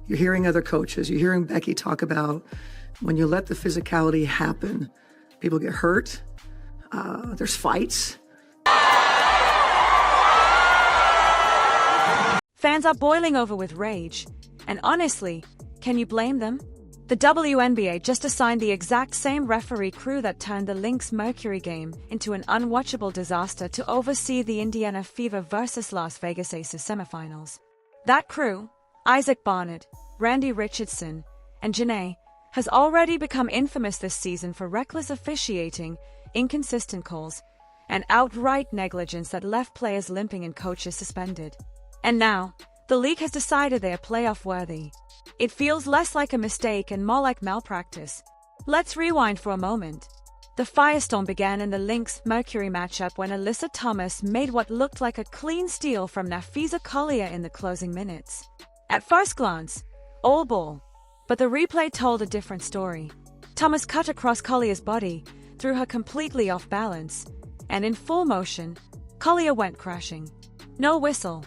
You're hearing other coaches, you're hearing Becky talk about when you let the physicality happen, people get hurt, there's fights. Fans are boiling over with rage. And honestly, can you blame them? The WNBA just assigned the exact same referee crew that turned the Lynx Mercury game into an unwatchable disaster to oversee the Indiana Fever versus Las Vegas Aces semifinals. That crew, Isaac Barnett, Randy Richardson, and Janae, has already become infamous this season for reckless officiating, inconsistent calls, and outright negligence that left players limping and coaches suspended. And now, the league has decided they are playoff worthy. It feels less like a mistake and more like malpractice. Let's rewind for a moment. The firestorm began in the Lynx Mercury matchup when Alyssa Thomas made what looked like a clean steal from Nafisa Collier in the closing minutes. At first glance, all ball. But the replay told a different story. Thomas cut across Collier's body, threw her completely off balance, and in full motion, Collier went crashing. No whistle.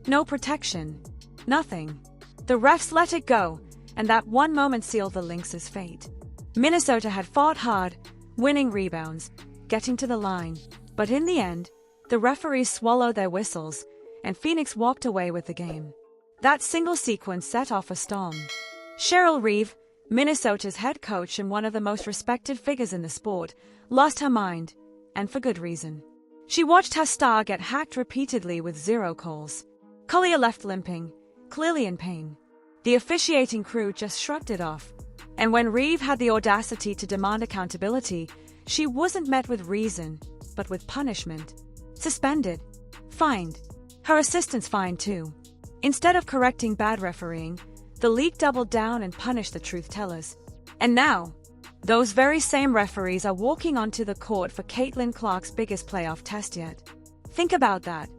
No protection. Nothing. The refs let it go, and that one moment sealed the Lynx's fate. Minnesota had fought hard, winning rebounds, getting to the line, but in the end, the referees swallowed their whistles, and Phoenix walked away with the game. That single sequence set off a storm. Cheryl Reeve, Minnesota's head coach and one of the most respected figures in the sport, lost her mind, and for good reason. She watched her star get hacked repeatedly with zero calls. Collier left limping, clearly in pain. The officiating crew just shrugged it off. And when Reeve had the audacity to demand accountability, she wasn't met with reason, but with punishment. Suspended. Fined. Her assistants fined too. Instead of correcting bad refereeing, the league doubled down and punished the truth-tellers. And now, those very same referees are walking onto the court for Caitlin Clark's biggest playoff test yet. Think about that.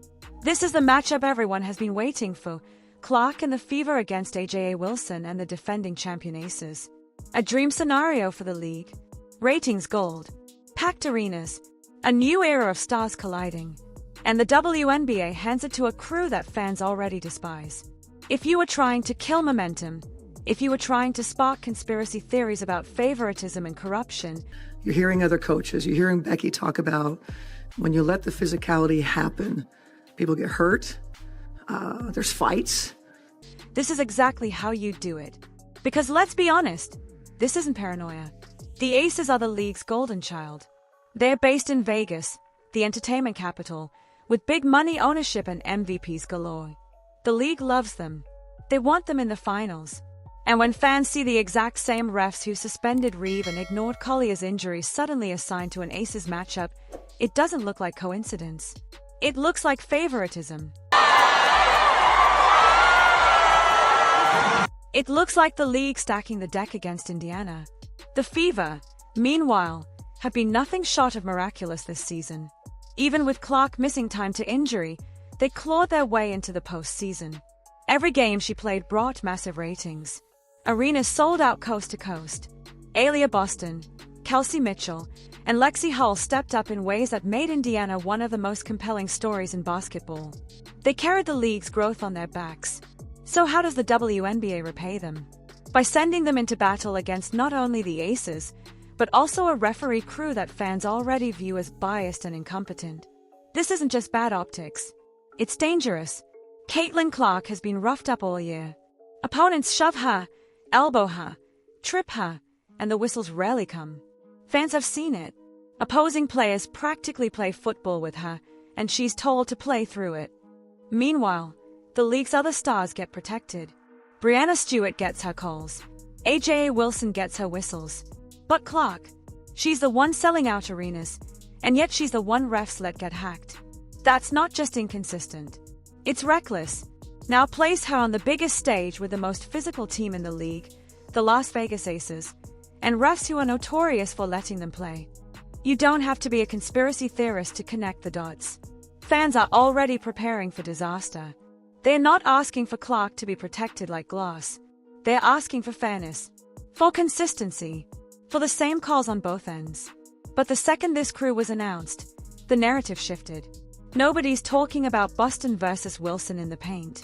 This is the matchup everyone has been waiting for, Clark and the Fever against AJA Wilson and the defending champion Aces. A dream scenario for the league. Ratings gold. Packed arenas. A new era of stars colliding. And the WNBA hands it to a crew that fans already despise. If you were trying to kill momentum, if you were trying to spark conspiracy theories about favoritism and corruption, You're hearing other coaches, you're hearing Becky talk about when you let the physicality happen, people get hurt, there's fights. this is exactly how you do it. Because let's be honest, this isn't paranoia. The Aces are the league's golden child. They're based in Vegas, the entertainment capital, with big money ownership and MVPs galore. The league loves them. They want them in the finals. And when fans see the exact same refs who suspended Reeve and ignored Collier's injury suddenly assigned to an Aces matchup, it doesn't look like coincidence. It looks like favoritism. It looks like the league stacking the deck against Indiana. The Fever, meanwhile, have been nothing short of miraculous this season. Even with Clark missing time to injury, they clawed their way into the postseason. Every game she played brought massive ratings. Arenas sold out coast to coast. Aaliyah Boston, Kelsey Mitchell, and Lexi Hull stepped up in ways that made Indiana one of the most compelling stories in basketball. They carried the league's growth on their backs. So how does the WNBA repay them? By sending them into battle against not only the Aces, but also a referee crew that fans already view as biased and incompetent. This isn't just bad optics. It's dangerous. Caitlin Clark has been roughed up all year. Opponents shove her, elbow her, trip her, and the whistles rarely come. Fans have seen it. Opposing players practically play football with her, and she's told to play through it. Meanwhile, the league's other stars get protected. Breanna Stewart gets her calls. AJA Wilson gets her whistles. But Clark, she's the one selling out arenas, and yet she's the one refs let get hacked. That's not just inconsistent. It's reckless. Now place her on the biggest stage with the most physical team in the league, the Las Vegas Aces, and refs who are notorious for letting them play. You don't have to be a conspiracy theorist to connect the dots. Fans are already preparing for disaster. They're not asking for Clark to be protected like glass. They're asking for fairness, for consistency, for the same calls on both ends. But the second this crew was announced, the narrative shifted. Nobody's talking about Boston versus Wilson in the paint.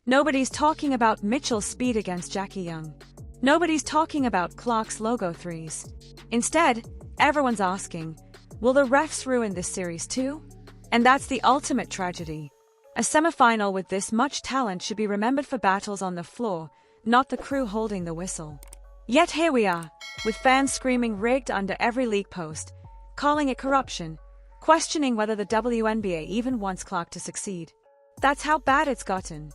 Nobody's talking about Mitchell's speed against Jackie Young. Nobody's talking about Clark's logo threes. Instead, everyone's asking, will the refs ruin this series too? And that's the ultimate tragedy. A semifinal with this much talent should be remembered for battles on the floor, not the crew holding the whistle. Yet here we are, with fans screaming rigged under every league post, calling it corruption, questioning whether the WNBA even wants Clark to succeed. That's how bad it's gotten.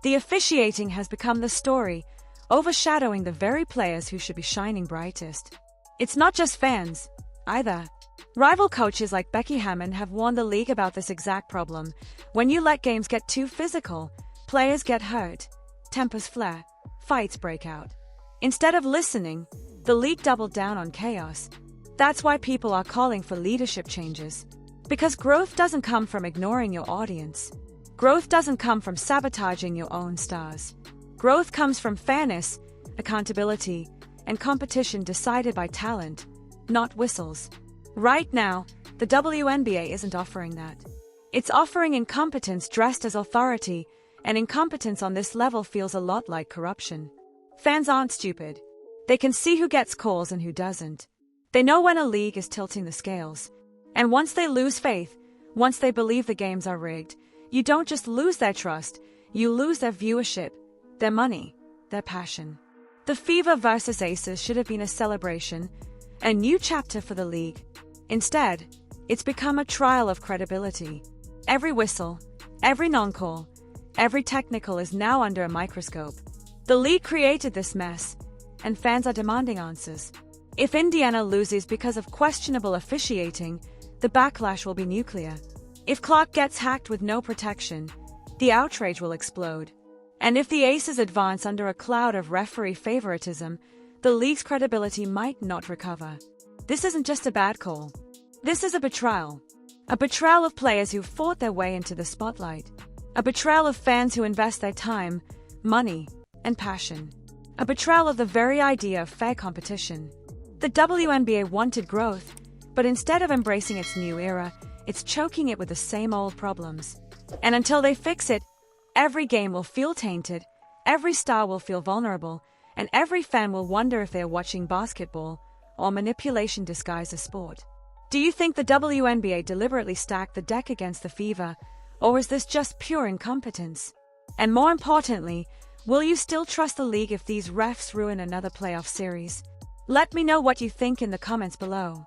The officiating has become the story, overshadowing the very players who should be shining brightest. It's not just fans, either. Rival coaches like Becky Hammon have warned the league about this exact problem. When you let games get too physical, players get hurt, tempers flare, fights break out. Instead of listening, the league doubled down on chaos. That's why people are calling for leadership changes. Because growth doesn't come from ignoring your audience. Growth doesn't come from sabotaging your own stars. Growth comes from fairness, accountability, and competition decided by talent, not whistles. Right now, the WNBA isn't offering that. It's offering incompetence dressed as authority, and incompetence on this level feels a lot like corruption. Fans aren't stupid. They can see who gets calls and who doesn't. They know when a league is tilting the scales. And once they lose faith, once they believe the games are rigged, you don't just lose their trust, you lose their viewership, their money, their passion. The Fever versus Aces should have been a celebration, a new chapter for the league. Instead, it's become a trial of credibility. Every whistle, every non-call, every technical is now under a microscope. The league created this mess, and fans are demanding answers. If Indiana loses because of questionable officiating, the backlash will be nuclear. If Clark gets hacked with no protection, the outrage will explode. And if the Aces advance under a cloud of referee favoritism, the league's credibility might not recover. This isn't just a bad call. This is a betrayal. A betrayal of players who fought their way into the spotlight. A betrayal of fans who invest their time, money, and passion. A betrayal of the very idea of fair competition. The WNBA wanted growth, but instead of embracing its new era, it's choking it with the same old problems. And until they fix it, every game will feel tainted, every star will feel vulnerable, and every fan will wonder if they're watching basketball or manipulation disguised as sport. Do you think the WNBA deliberately stacked the deck against the Fever, or is this just pure incompetence? And more importantly, will you still trust the league if these refs ruin another playoff series? Let me know what you think in the comments below.